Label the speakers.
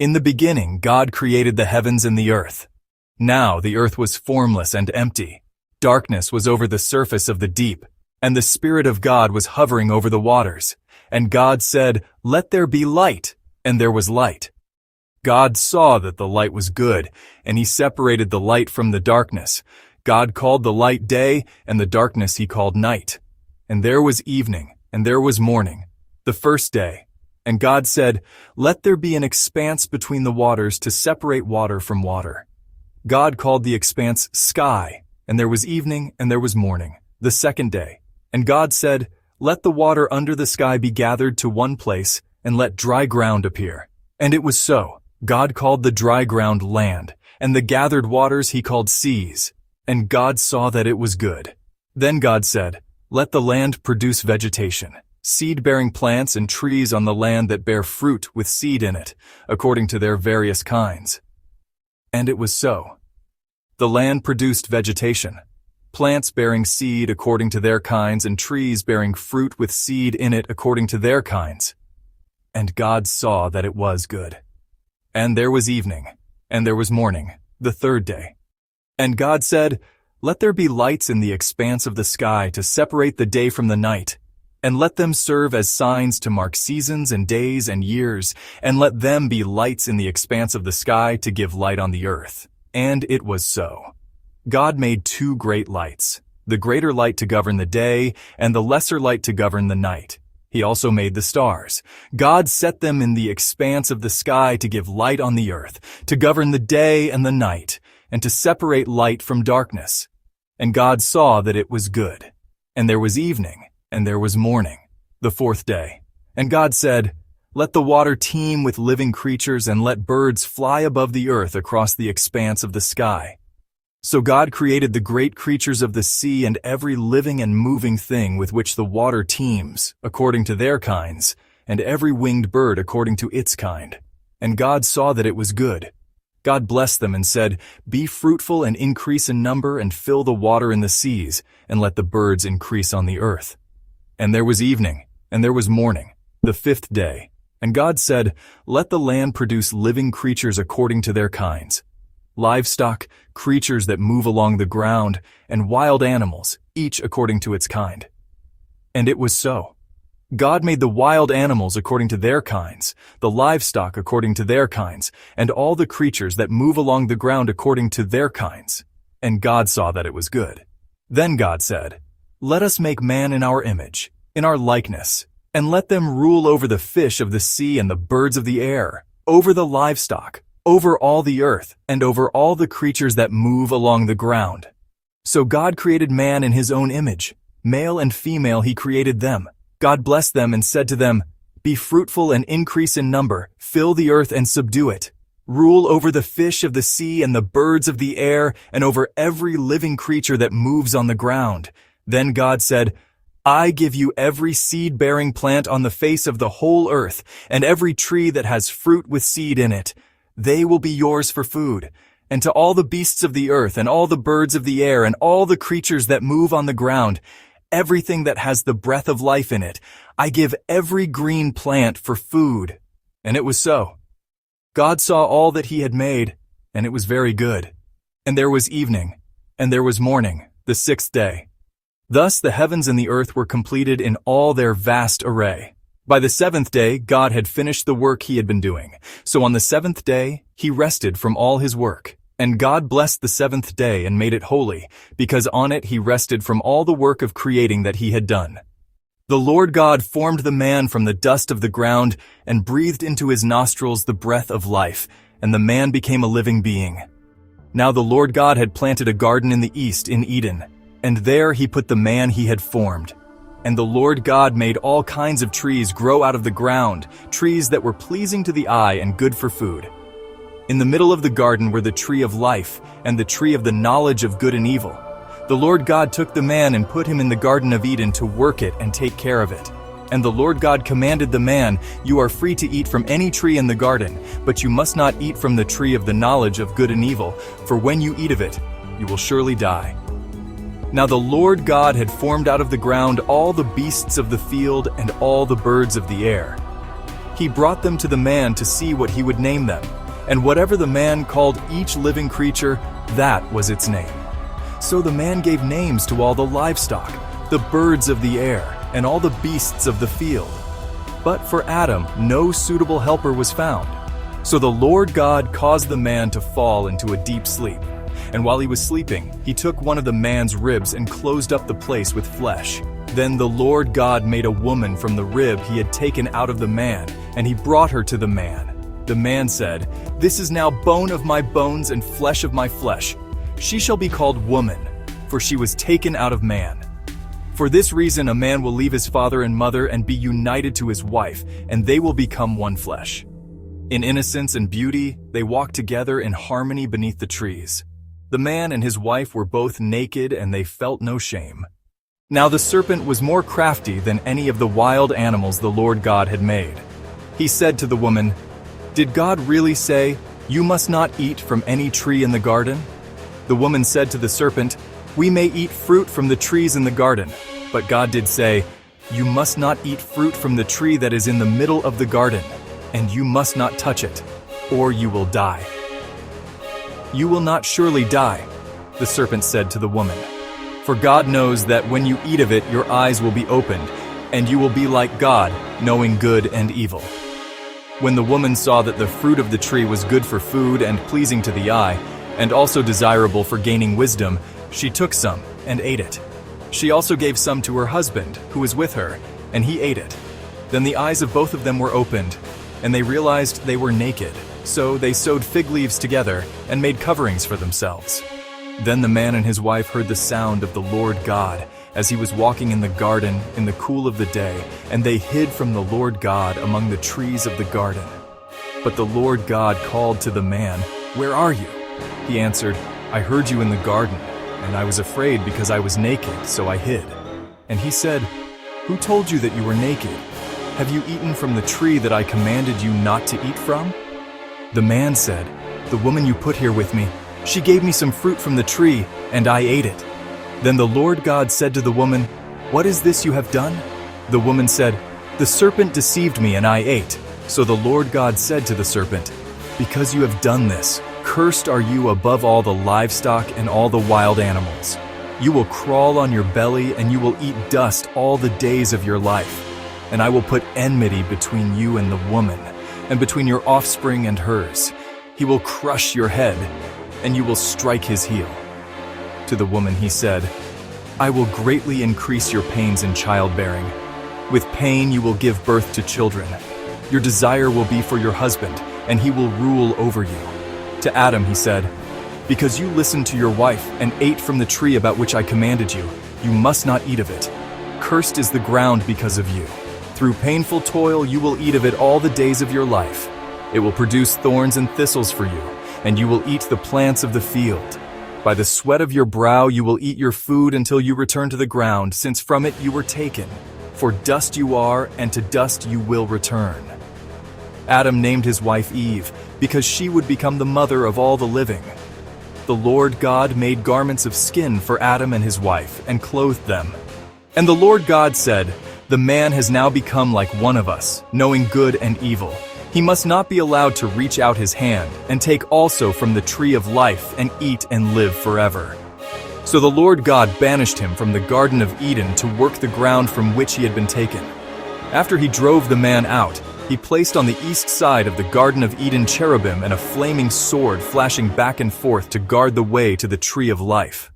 Speaker 1: In the beginning, God created the heavens and the earth. Now the earth was formless and empty. Darkness was over the surface of the deep, and the Spirit of God was hovering over the waters. And God said, "Let there be light," and there was light. God saw that the light was good, and he separated the light from the darkness. God called the light day, and the darkness he called night. And there was evening, and there was morning, the first day. And God said, "Let there be an expanse between the waters to separate water from water." God called the expanse sky, and there was evening and there was morning, the second day. And God said, "Let the water under the sky be gathered to one place, and let dry ground appear." And it was so. God called the dry ground land, and the gathered waters he called seas. And God saw that it was good. Then God said, "Let the land produce vegetation, seed-bearing plants and trees on the land that bear fruit with seed in it, according to their various kinds." And it was so. The land produced vegetation, plants bearing seed according to their kinds, and trees bearing fruit with seed in it according to their kinds. And God saw that it was good. And there was evening, and there was morning, the third day. And God said, "Let there be lights in the expanse of the sky to separate the day from the night, and let them serve as signs to mark seasons and days and years, and let them be lights in the expanse of the sky to give light on the earth." And it was so. God made two great lights, the greater light to govern the day, and the lesser light to govern the night. He also made the stars. God set them in the expanse of the sky to give light on the earth, to govern the day and the night, and to separate light from darkness. And God saw that it was good. And there was evening, and there was morning, the fourth day. And God said, "Let the water teem with living creatures, and let birds fly above the earth across the expanse of the sky." So God created the great creatures of the sea and every living and moving thing with which the water teems, according to their kinds, and every winged bird according to its kind. And God saw that it was good. God blessed them and said, "Be fruitful and increase in number, and fill the water in the seas, and let the birds increase on the earth." And there was evening, and there was morning, the fifth day. And God said, "Let the land produce living creatures according to their kinds, livestock, creatures that move along the ground, and wild animals, each according to its kind." And it was so. God made the wild animals according to their kinds, the livestock according to their kinds, and all the creatures that move along the ground according to their kinds. And God saw that it was good. Then God said, "Let us make man in our image, in our likeness, and let them rule over the fish of the sea and the birds of the air, over the livestock, over all the earth, and over all the creatures that move along the ground." So God created man in his own image. Male and female he created them. God blessed them and said to them, "Be fruitful and increase in number, fill the earth and subdue it. Rule over the fish of the sea and the birds of the air, and over every living creature that moves on the ground." Then God said, "I give you every seed-bearing plant on the face of the whole earth, and every tree that has fruit with seed in it. They will be yours for food. And to all the beasts of the earth, and all the birds of the air, and all the creatures that move on the ground, everything that has the breath of life in it, I give every green plant for food." And it was so. God saw all that he had made, and it was very good. And there was evening, and there was morning, the sixth day. Thus the heavens and the earth were completed in all their vast array. By the seventh day, God had finished the work he had been doing. So on the seventh day, he rested from all his work. And God blessed the seventh day and made it holy, because on it he rested from all the work of creating that he had done. The Lord God formed the man from the dust of the ground and breathed into his nostrils the breath of life, and the man became a living being. Now the Lord God had planted a garden in the east in Eden, and there he put the man he had formed. And the Lord God made all kinds of trees grow out of the ground, trees that were pleasing to the eye and good for food. In the middle of the garden were the tree of life and the tree of the knowledge of good and evil. The Lord God took the man and put him in the Garden of Eden to work it and take care of it. And the Lord God commanded the man, "You are free to eat from any tree in the garden, but you must not eat from the tree of the knowledge of good and evil, for when you eat of it, you will surely die." Now the Lord God had formed out of the ground all the beasts of the field and all the birds of the air. He brought them to the man to see what he would name them, and whatever the man called each living creature, that was its name. So the man gave names to all the livestock, the birds of the air, and all the beasts of the field. But for Adam, no suitable helper was found. So the Lord God caused the man to fall into a deep sleep. And while he was sleeping, he took one of the man's ribs and closed up the place with flesh. Then the Lord God made a woman from the rib he had taken out of the man, and he brought her to the man. The man said, "This is now bone of my bones and flesh of my flesh. She shall be called woman, for she was taken out of man." For this reason a man will leave his father and mother and be united to his wife, and they will become one flesh. In innocence and beauty, they walked together in harmony beneath the trees. The man and his wife were both naked, and they felt no shame. Now the serpent was more crafty than any of the wild animals the Lord God had made. He said to the woman, "Did God really say, 'You must not eat from any tree in the garden?'" The woman said to the serpent, "We may eat fruit from the trees in the garden, but God did say, 'You must not eat fruit from the tree that is in the middle of the garden, and you must not touch it, or you will die.'" "You will not surely die," the serpent said to the woman. "For God knows that when you eat of it, your eyes will be opened, and you will be like God, knowing good and evil." When the woman saw that the fruit of the tree was good for food and pleasing to the eye, and also desirable for gaining wisdom, she took some and ate it. She also gave some to her husband, who was with her, and he ate it. Then the eyes of both of them were opened, and they realized they were naked. So they sewed fig leaves together and made coverings for themselves. Then the man and his wife heard the sound of the Lord God as he was walking in the garden in the cool of the day, and they hid from the Lord God among the trees of the garden. But the Lord God called to the man, "Where are you?" He answered, "I heard you in the garden, and I was afraid because I was naked, so I hid." And he said, "Who told you that you were naked? Have you eaten from the tree that I commanded you not to eat from?" The man said, "The woman you put here with me, she gave me some fruit from the tree, and I ate it." Then the Lord God said to the woman, "What is this you have done?" The woman said, "The serpent deceived me, and I ate." So the Lord God said to the serpent, "Because you have done this, cursed are you above all the livestock and all the wild animals. You will crawl on your belly, and you will eat dust all the days of your life. And I will put enmity between you and the woman, and between your offspring and hers. He will crush your head, and you will strike his heel." To the woman he said, "I will greatly increase your pains in childbearing. With pain you will give birth to children. Your desire will be for your husband, and he will rule over you." To Adam he said, "Because you listened to your wife and ate from the tree about which I commanded you, you must not eat of it. Cursed is the ground because of you. Through painful toil you will eat of it all the days of your life. It will produce thorns and thistles for you, and you will eat the plants of the field. By the sweat of your brow you will eat your food until you return to the ground, since from it you were taken. For dust you are, and to dust you will return." Adam named his wife Eve, because she would become the mother of all the living. The Lord God made garments of skin for Adam and his wife, and clothed them. And the Lord God said, "The man has now become like one of us, knowing good and evil. He must not be allowed to reach out his hand and take also from the tree of life and eat and live forever." So the Lord God banished him from the Garden of Eden to work the ground from which he had been taken. After he drove the man out, he placed on the east side of the Garden of Eden cherubim and a flaming sword flashing back and forth to guard the way to the tree of life.